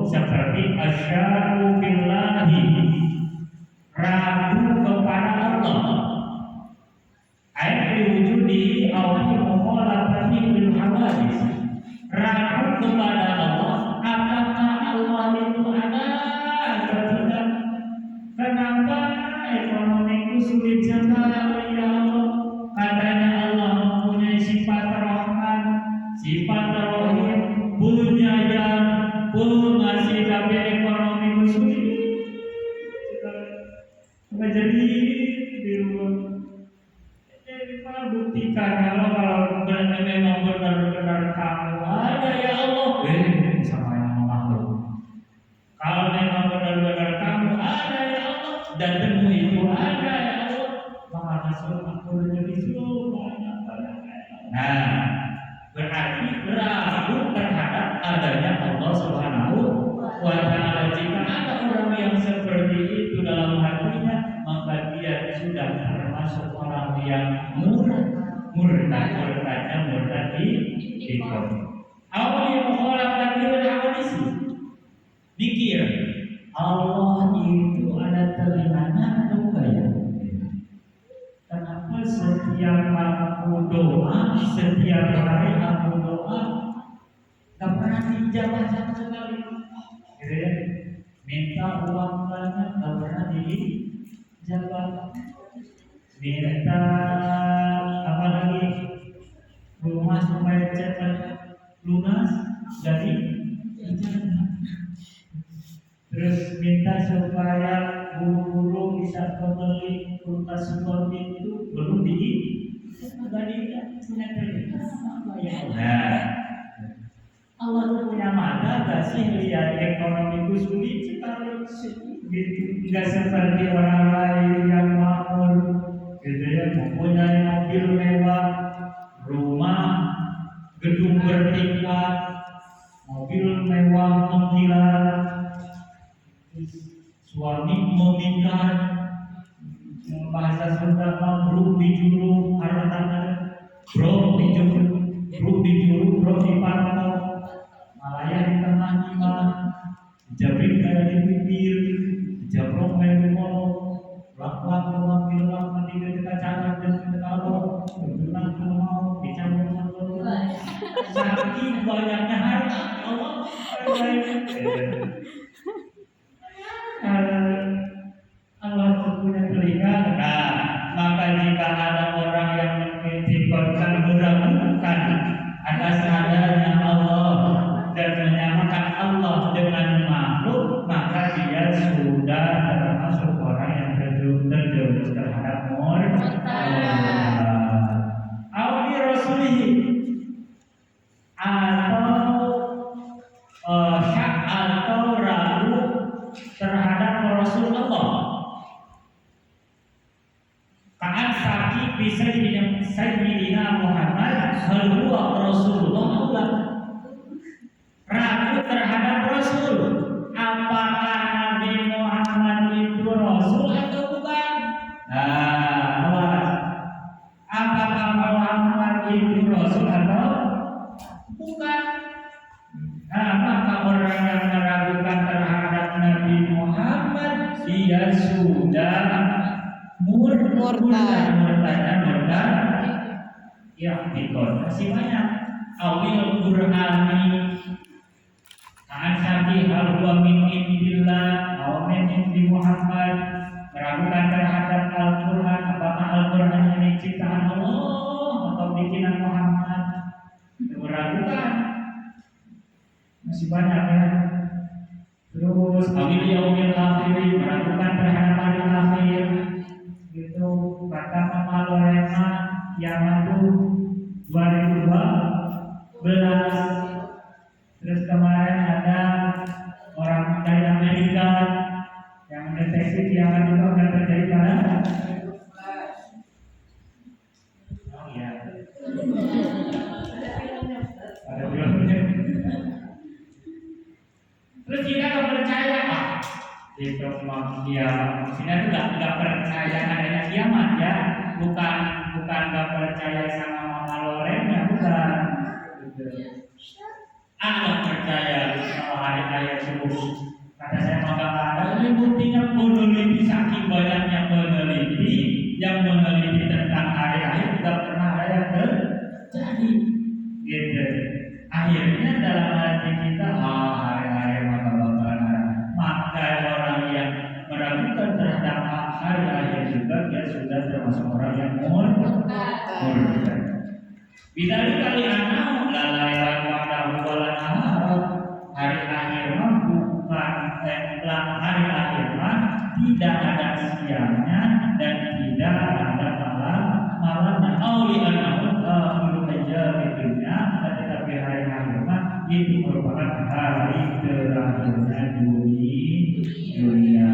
seperti asyadu billahi, ragu kepada Allah. Ayat diwujudi awal mukhalafati bil hawadis, ragu kepada Allah apakah Allah itu ada atau tidak. Kenapa ekonomiku sulit sekali ya Allah? Katanya Allah mempunyai sifat Rahman, sifat Rahim, punya yang pengasih, tapi ekonomiku sulit. Jadi di rumah. Jadi kalau buktikan kalau memang benar-benar kamu ada ya Allah, sama yang makhluk. Kalau memang benar-benar kamu ada ya Allah dan temu itu ada ya Allah, maka nasrul aku jadi banyak. Nah, berarti ragu terhadap adanya Allah Subhanahu wa Ta'ala. Jika ada orang yang seperti itu dalam hatinya, maka dia sudah termasuk orang yang murtad di kaum. Awal yang menolak takdir hadis, dikir Allah itu ada telinganya atau enggak? Kenapa setiap aku doa, setiap hari aku doa, tak pernah dijawab sama sekali? Gitu ya? Minta uang banyak, tak pernah dijawab. Minta apa lagi? Rumah supaya cepat lunas, jadi dijawab. Terus minta supaya guru-guru bisa membeli kulkas seperti itu, belum Nah, Allah itu punya mata gak sih lihat ekonomiku sulit sekali, tidak seperti orang lain yang makmur, gitu ya, mempunyai mobil mewah, rumah, gedung bertingkat, mobil mewah mengkilat, suami memikat, bahasa Sunda bro dijuru, hartanya bro dijuru, bro dipantau, malaya di tengah iman, jabrik kayak di bibir, jabrok kayak di mulut, lak-lak mati ketika cacat dan kalau berenang mau dicampur campur, saking banyaknya harta Allah. Allah punya telinga, nah maka jika ada orang yang menitipkan meragukan atas adanya Allah dan menyamakan Allah dengan makhluk, maka dia sudah termasuk orang yang terjerumus terhadap murtad. Awali rasulihi atau syak atau ragu terhadap Rasulullah. Ka'an saki bisa Sayyidina Muhammad hal huwa Rasulullah Allah. Ragu terhadap Rasul, apakah Nabi Muhammad itu Rasul atau bukan? Apakah Muhammad itu Rasul atau bukan? Maka orang yang meragukan terhadap Nabi Muhammad, dia sudah murtad. Ya, masih banyak. Awil Qur'ani Saki hal huwa min indillah aw min indi Muhammad, meragukan terhadap Al-Quran, apakah Al-Quran ini ciptaan Allah atau bikinan Muhammad. Meragukan masih banyak ya. Terus awil yaumil akhir, meragukan terhadap hari akhir. Gitu kata Mama Lorena kiamat itu 2012. Terus kemarin ada orang dari Amerika yang mendeteksi kiamat itu akan terjadi pada pada bulannya. Terus kita nggak percaya Pak? Itu kiamat. Kita tuh nggak percaya adanya kiamat ya, bukan nggak percaya sama Mama Loren ya, bukan. Anda percaya sama hari raya subuh. Kata saya maka ada ini buktinya peneliti saking banyaknya peneliti yang meneliti tentang hari raya tidak pernah ada yang terjadi. Gitu. Akhirnya dalam hati kita hari raya maka bakalan ada. Maka orang yang meragukan terhadap hari raya juga dia sudah termasuk orang yang murtad. Bila kali anak lalaian pada bulan hari akhir bukan hari akhir tidak ada siangnya dan tidak ada malamnya. Aulian akhir aja gitunya, tetapi hari akhir itu merupakan hari terakhirnya dunia.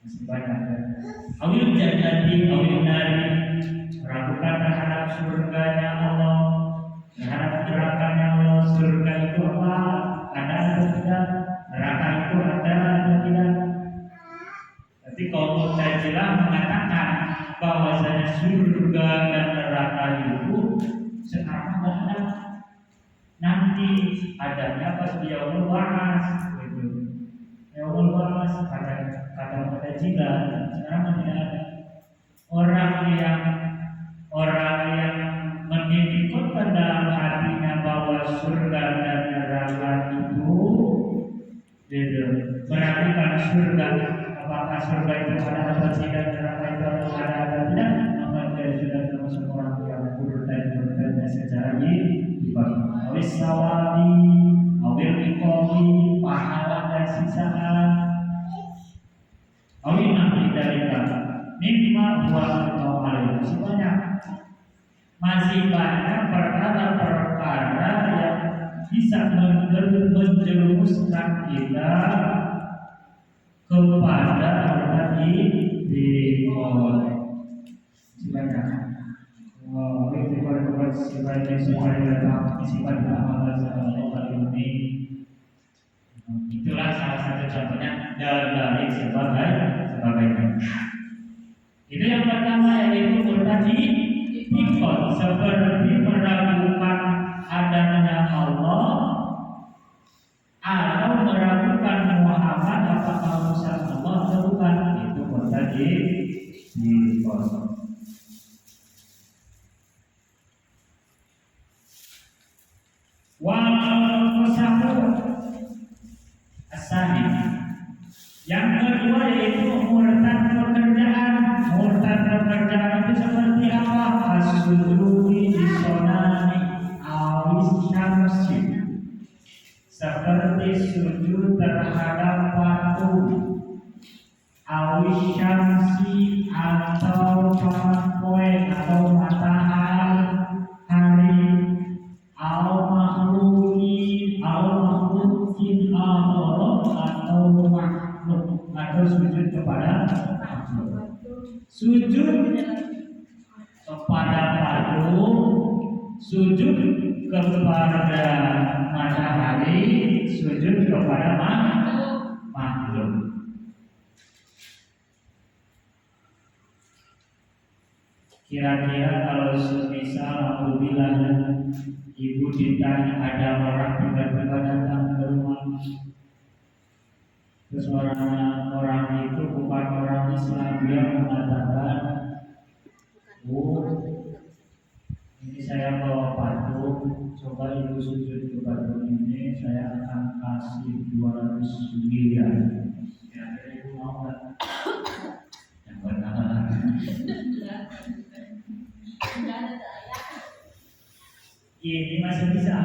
Masih banyak kan? Awil jadi awil nari ragukan terhadap surganya Allah, terhadap gerakannya Allah. Surga itu apa? Ada atau tidak? Neraka itu ada atau tidak? Nanti kaum Mu'tazilah mengatakan bahwasanya surga dan neraka itu sekarang tidak ada. Nanti adanya pas di yaumul ba'ats gitu. Yaumul ba'ats kata Mu'tazilah sekarang tidak ada. Orang yang menitipkan dalam hatinya bahwa surga dan neraka itu meragukan surga, apakah surga itu ada atau tidak, neraka itu ada atau tidak, maka dia sudah termasuk orang yang murtad secara dibagi. Awis sawabi, awil iqabi, pahala dan sisaan, awil nabi dari kata nikmat buat Allah masih banyak perkara-perkara yang bisa menjerumuskan kita kepada Allah di banyak. Itulah salah satu contohnya dari sebagainya. Itu yang pertama yaitu murtadi ikut seperti meragukan adanya Allah atau meragukan Muhammad apakah Musa Allah atau bukan. Itu murtadi ikut. Wal musafu asani. Yang kedua yaitu murtad pekerjaan. Murtad pekerjaan itu seperti apa? As-sujudi disonani awis syamsi. Seperti sujud terhadap patung, awis syamsi atau poin atau matahari, atau makhlukin atau makhluk atau sujud kepada makhluk. Sujud kepada patung, sujud kepada matahari, sujud kepada makhluk. Kira-kira kalau semisal apabila ibu ditanya ada orang tiba-tiba datang ke rumah, terus orang itu bukan orang Islam, dia mengatakan, ini saya bawa patung, coba ibu sujud ke patung ini, saya akan kasih 200 miliar. Kira-kira ibu mau nggak? Yang benar. Ini masih bisa.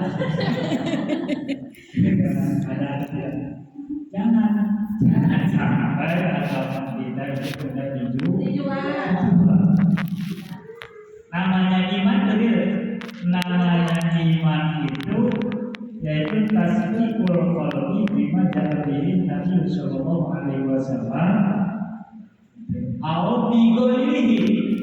Ada jangan sampai agama kita itu sudah dijual. Namanya iman itu yaitu tasdiqul qalbi bima jaa bihi Nabi sallallahu alaihi wasallam au bigoirihi,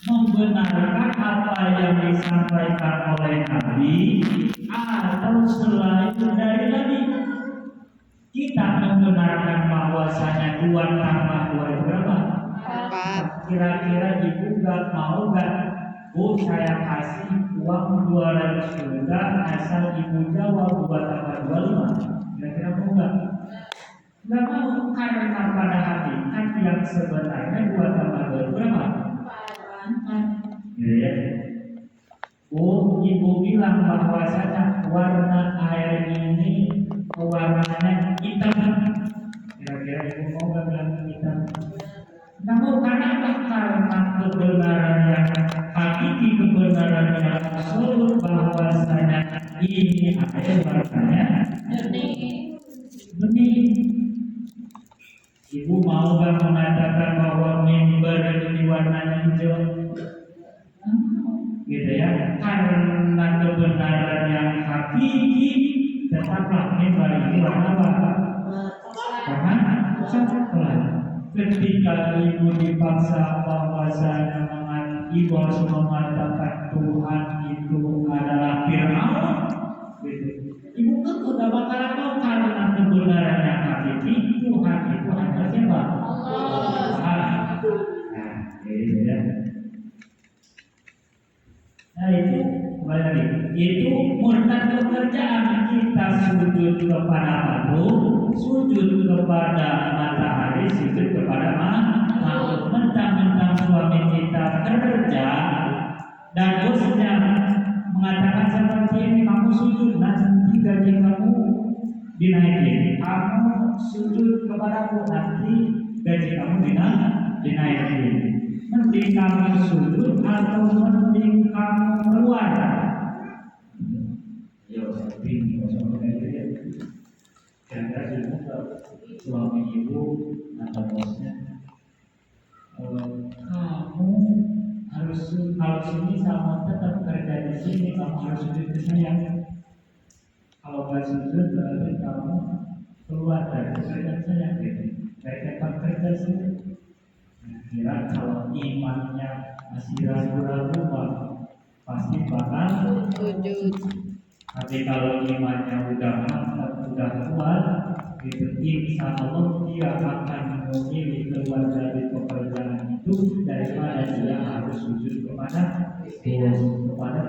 membenarkan apa yang disampaikan oleh Nabi atau selain dari Nabi. Kita membenarkan bahwasanya 2 tambah 2 itu berapa? 4. Kira-kira ibu gak mau gak Bu, saya kasih uang 200 juta asal ibu jawab 2 tambah 2 5. Kira-kira mau nggak? Nggak mau, karena pada hakikat yang sebenarnya 2 tambah 2 berapa? 4. Ya. Oh, ibu bilang bahwasanya warna air ini warnanya hitam. Kira-kira ibu mau nggak bilang hitam? Nggak mau, karena apa? Karena kebenaran yang hakiki, kebenaran yang absolut bahwasanya ini air warnanya bening. Ibu mau nggak mengatakan bahwa mimbar ini warnanya hijau? Gitu ya, karena kebenaran yang hakiki tetaplah mimbar ini warna apa? Warna coklat. Ketika ibu dipaksa bahwasanya ibu harus mengatakan Tuhan itu adalah Fir'aun, gitu. Ibu kan udah bakalan mau, karena kebenaran yang hakiki Tuhan itu hanya siapa? Allah. Nah, gitu ya. Nah itu kembali lagi, itu murtad pekerjaan. Kita sujud kepada batu, sujud kepada matahari, sujud kepada makhluk. Mentang-mentang suami kita kerja dan bosnya mengatakan seperti ini, kamu sujud nanti gaji kamu dinaikin, kamu sujud kepadaku nanti gaji kamu dinaikin. Mending kamu sujud atau mending kamu keluar? Yo, ini kosong kayak gitu ya. Kira-kira ibu ke suami ibu atau bosnya, kamu harus kalau sini sama tetap kerja di sini, kamu harus sujud ke saya. Kalau nggak sujud berarti kamu keluar dari pekerjaan saya. Dari tempat kerja sini. Kira kalau imannya masih ragu-ragu, pasti bakal sujud. Tapi kalau imannya udah mantap, udah kuat, itu insya Allah dia akan memilih keluar dari pekerjaan itu daripada dia harus sujud kepada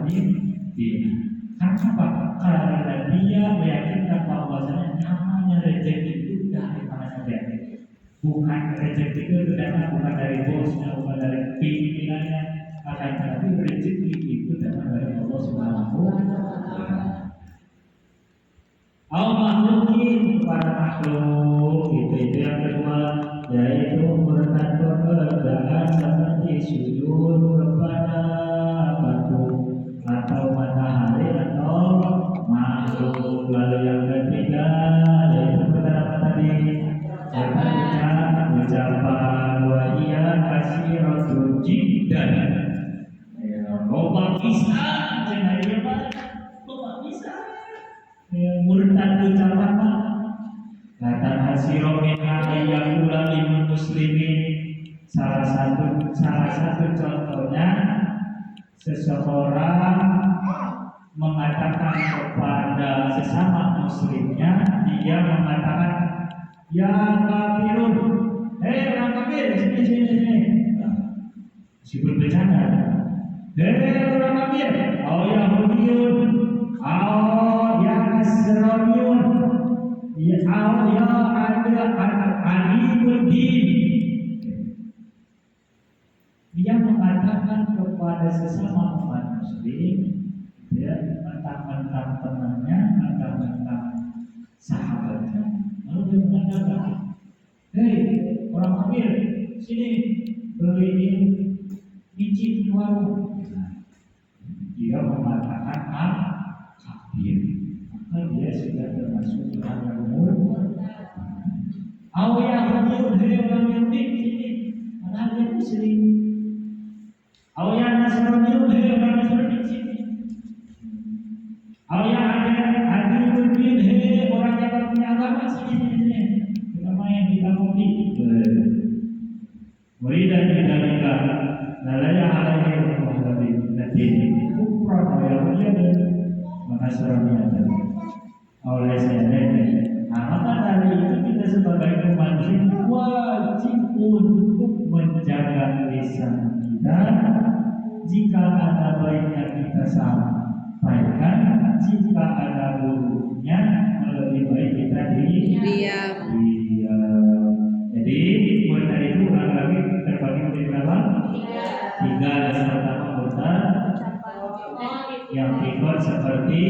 pimpinan. Karena apa? Karena dia meyakinkan bahwasanya namanya rezeki itu dari mana saja. Bukan rezeki itu datang bukan dari bosnya, bukan dari pimpinannya, akan tetapi rezeki itu datang dari Allah Subhanahu wa Ta'ala. Allah makhlukin kepada makhluk, itu yang kedua, yaitu murtad pekerjaan seperti sujud kepada batu atau matahari atau makhluk. Lalu yang ketiga, yaitu apa tadi? Ucapan wahia kasiratul jiddan. Loba bisa, jangan dia pak. Loba bisa. Murtad ucapan pak. Kata kasiro min ayakula lil muslimin. Salah satu contohnya, seseorang mengatakan kepada sesama muslimnya, dia mengatakan, ya kafirun, hei orang kafir, sini. Meskipun bercanda, hei orang kafir, au Yahudiyun, au ya Nasraniyun, au ya Alimuddin. Dia mengatakan kepada sesama umat muslim, ya, mentang-mentang temannya, mentang-mentang sahabatnya, lalu dia mengatakan, hei orang kafir, sini beliin micin di warung. Dia mengatakan kafir, maka dia sudah termasuk orang yang murtad. Awiyahudiyun, hei orang Yahudi, sini, padahal dia muslim. Awiyah Nasraniyun, hei orang Nasrani, sini. Awiyah Alimuddin, hei orang yang punya agama, sini. Main di kampung Muridan dinamika lalaya alaihi wasallam nanti ukra Yahudi dan Nasrani. Oleh sebab itu, maka dari itu kita sebagai umat Muslim wajib untuk menjaga lisan kita. Jika ada baik yang kita sampaikan, jika ada buruknya lebih baik kita diam. Jadi mulai dari itu ulang lagi terbagi menjadi berapa? Tiga. Yang pertama mutar, yang kedua seperti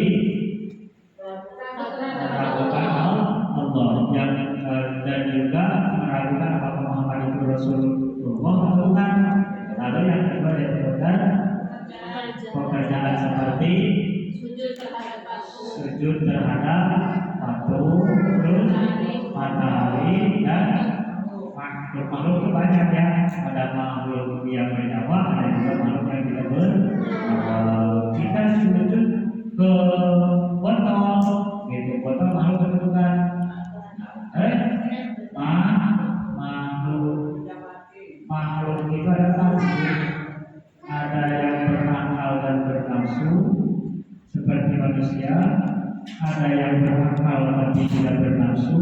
meragukan Allah, yang dan juga meragukan apakah Muhammad itu Rasulullah atau bukan. Lalu yang kedua disebutkan pekerjaan seperti sujud terhadap patung, terus matahari dan makhluk itu banyak ya. Ada makhluk yang bernyawa, ada juga makhluk yang tidak bernyawa. Kita sujud ke botol, gitu. Botol makhluk itu bukan? Makhluk itu ada nafsu, ada yang berakal dan bernafsu seperti manusia, ada yang berakal tapi tidak bernafsu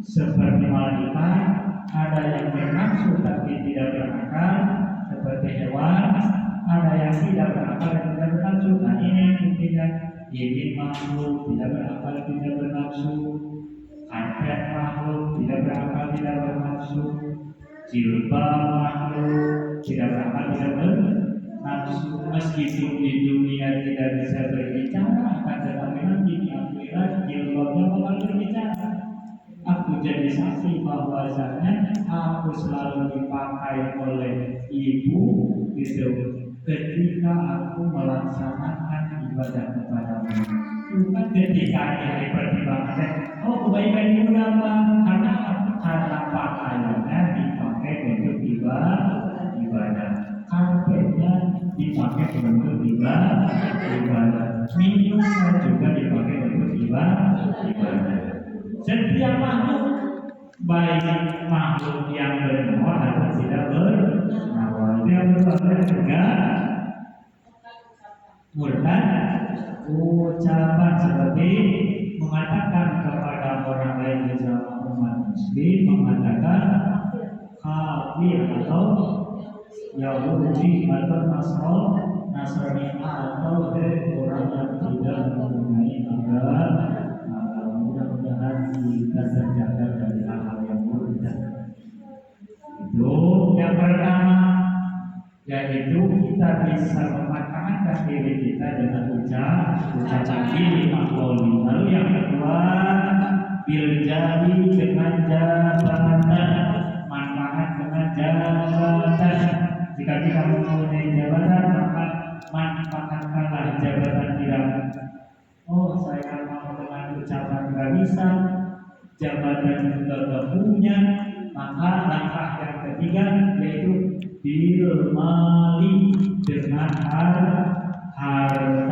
seperti malaikat, ada yang bernafsu tapi tidak berakal seperti hewan, ada yang tidak berakal dan tidak bernafsu. Nah ini intinya, ini makhluk tidak berakal tidak bernafsu, karpet makhluk tidak berakal tidak bernafsu, jilbab makhluk tidak berakal tidak bernafsu. Meskipun di dunia tidak bisa berbicara, akan tetapi nanti di akhirat jilbabnya bakal berbicara. Aku jadi saksi bahwasanya aku selalu dipakai oleh ibu gitu ketika aku melaksanakan ibadah kepadamu. Bukan ketika hari pertimbangan, oh kebaikan itu berapa? Karena pakaiannya dipakai untuk ibadah, karpetnya dipakai untuk ibadah, minumnya juga dipakai untuk ibadah. Setiap makhluk, baik makhluk yang bernyawa atau tidak bernyawa, itu yang berbeda juga murtad, ucapan seperti mengatakan kepada orang lain bersama umat muslim, mengatakan kafir atau Yahudi atau Nasrani atau orang yang tidak mempunyai agama. Mudah-mudahan kita terjaga dari hal-hal yang buruk. Itu yang pertama, yaitu kita bisa mematahkan diri kita dengan ucapan diri maklumi. Lalu yang kedua, biljali dengan jabatan, manfaat dengan jabatan. Jika kita mempunyai jabatan, maka manfaatkanlah jabatan kita. Oh, saya mau dengan ucapan gak bisa, jabatan juga gak punya, maka langkah yang ketiga yaitu bil mali, dengan harta.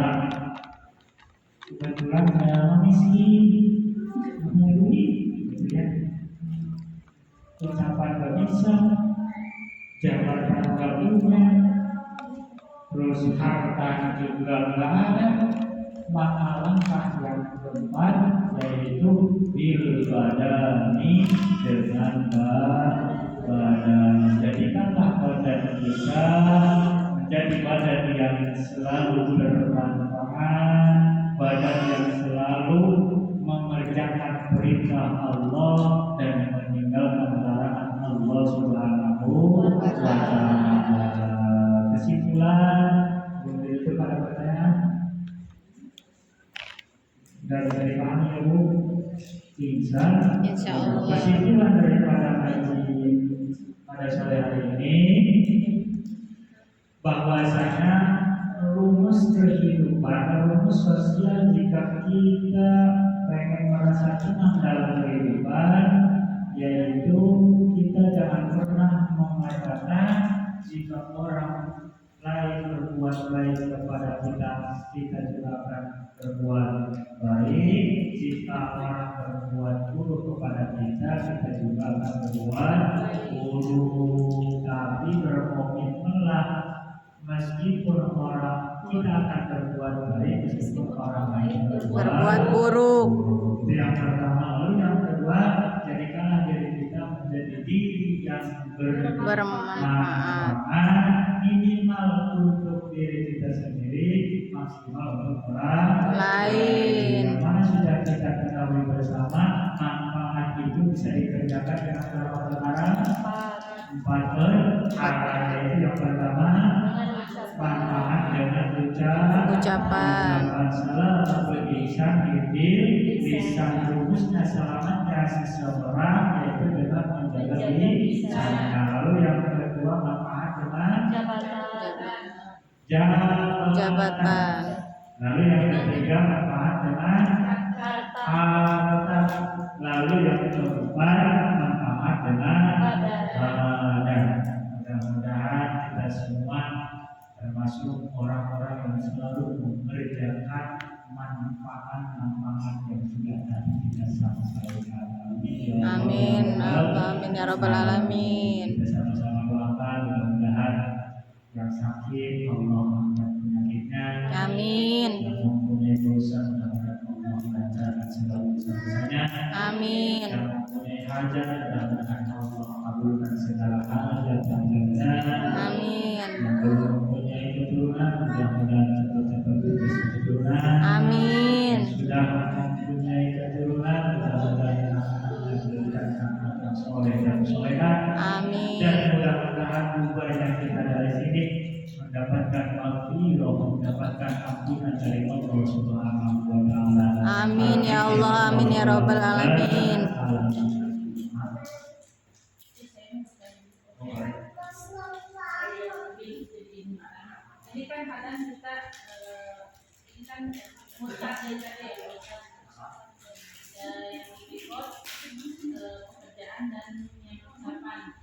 Kebetulan saya miskin, punya duit, gitu ya. Ucapan gak bisa, jabatan gak punya, terus harta juga gak ada, maka langkah yang keempat yaitu bil badani, dengan badan. Jadikanlah badan kita menjadi badan yang selalu bermanfaat, badan yang selalu mengerjakan perintah Allah dan meninggalkan larangan Allah Subhanahu wa Ta'ala. Kesimpulan, itu pada pertanyaan. Dan dari kami ya Bu, insya Allah. Kesimpulan daripada ngaji pada sore hari ini, bahwasanya rumus kehidupan, rumus sosial jika kita pengen merasa tenang dalam kehidupan, yaitu kita jangan pernah mengatakan jika orang lain berbuat baik kepada kita, kita juga akan berbuat baik. Jika orang berbuat buruk kepada kita, kita juga akan berbuat buruk. Tapi berkomitmenlah, meskipun orang kita akan berbuat baik, meskipun orang lain berbuat buruk. Itu yang pertama. Lalu yang kedua, jadikanlah diri kita menjadi diri yang bermanfaat, minimal untuk diri kita sendiri, maksimal untuk orang lain. Yang mana sudah kita ketahui bersama, manfaat itu bisa dikerjakan dengan berapa perkara? 4 perkara. Yaitu yang pertama, manfaat dengan Ucapan. salah berlisan, bibir, lisan. Rumusnya selamatnya seseorang yaitu dengan menjaga lisannya. Lalu yang kedua, manfaat dengan jabatan. Lalu yang ketiga, manfaat dengan harta. Lalu yang keempat, manfaat dengan badan. Mudah-mudahan kita semua termasuk orang-orang yang selalu mengerjakan manfaat-manfaat yang sudah tadi kita sampaikan. Amin. Amin ya rabbal alamin. Kita sama-sama doakan mudah-mudahan yang sakit Allah angkat penyakitnya. Amin. Yang mempunyai dosa mudah-mudahan Allah lancarkan segala urusannya. Amin. Yang mempunyai hajat mudah-mudahan Allah kabulkan segala hajat-hajatnya. Amin. Yang belum mempunyai keturunan mudah-mudahan cepat-cepat dikasih keturunan. Amin. Yang sudah mempunyai keturunan mudah-mudahan anaknya diberikan anak yang soleh dan soleha. Amin. Dan mudah-mudahan bubarnya kita dari sini mendapatkan maghfirah, mendapatkan ampunan dari Allah Subhanahu wa taala. Amin ya Allah, amin ya rabbal alamin. Ini kan kadang kita ini kan mutasi tadi ya yang di record pekerjaan dan yang ucapan.